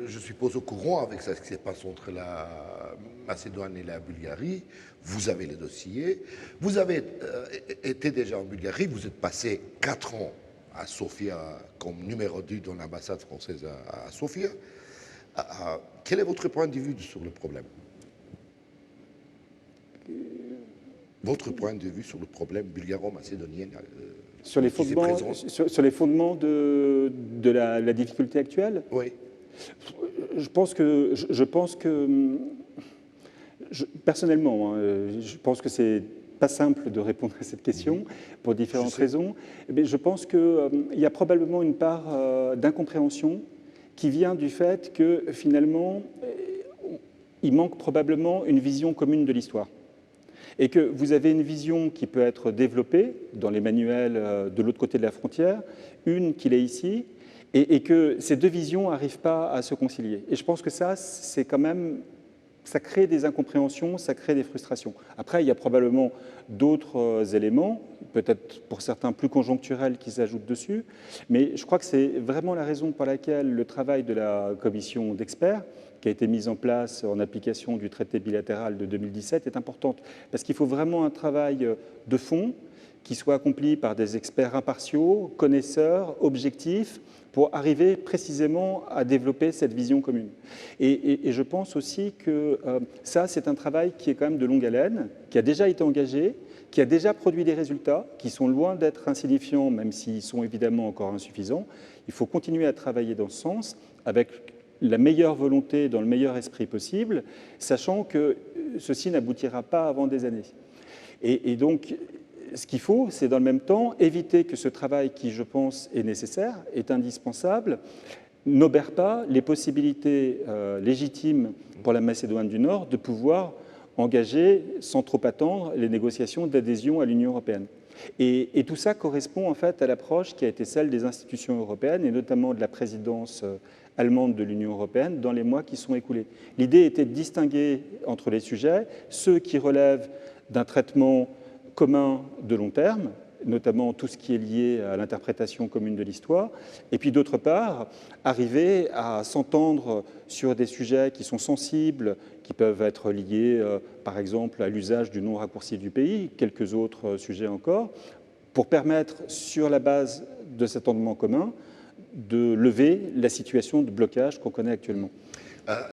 je suppose, au courant avec ce qui se passe entre la Macédoine et la Bulgarie. Vous avez le dossier. Vous avez été déjà en Bulgarie. Vous êtes passé 4 ans à Sofia comme numéro 2 dans l'ambassade française à Sofia. Quel est votre point de vue sur le problème? Votre point de vue sur le problème bulgaro-macédonien Sur les qui se fondements, présente? sur les fondements de la difficulté actuelle, Oui. personnellement, je pense que c'est pas simple de répondre à cette question pour différentes raisons. Mais je pense qu'il y a probablement une part d'incompréhension qui vient du fait que finalement, il manque probablement une vision commune de l'histoire. Et que vous avez une vision qui peut être développée dans les manuels de l'autre côté de la frontière, une qui est ici, et que ces deux visions n'arrivent pas à se concilier. Et je pense que ça, c'est quand même, ça crée des incompréhensions, ça crée des frustrations. Après, il y a probablement d'autres éléments, peut-être pour certains plus conjoncturels, qui s'ajoutent dessus, mais je crois que c'est vraiment la raison pour laquelle le travail de la commission d'experts, qui a été mise en place en application du traité bilatéral de 2017, est importante. Parce qu'il faut vraiment un travail de fond qui soit accompli par des experts impartiaux, connaisseurs, objectifs, pour arriver précisément à développer cette vision commune. Et je pense aussi que ça, c'est un travail qui est quand même de longue haleine, qui a déjà été engagé, qui a déjà produit des résultats, qui sont loin d'être insignifiants, même s'ils sont évidemment encore insuffisants. Il faut continuer à travailler dans ce sens, avec la meilleure volonté, dans le meilleur esprit possible, sachant que ceci n'aboutira pas avant des années. Et donc, ce qu'il faut, c'est dans le même temps éviter que ce travail qui, je pense, est nécessaire, est indispensable, n'obère pas les possibilités légitimes pour la Macédoine du Nord de pouvoir engager, sans trop attendre, les négociations d'adhésion à l'Union européenne. Et tout ça correspond en fait à l'approche qui a été celle des institutions européennes, et notamment de la présidence allemande de l'Union européenne dans les mois qui sont écoulés. L'idée était de distinguer entre les sujets ceux qui relèvent d'un traitement commun de long terme, notamment tout ce qui est lié à l'interprétation commune de l'histoire, et puis d'autre part, arriver à s'entendre sur des sujets qui sont sensibles, qui peuvent être liés, par exemple, à l'usage du nom raccourci du pays, quelques autres sujets encore, pour permettre, sur la base de cet entendement commun, de lever la situation de blocage qu'on connaît actuellement.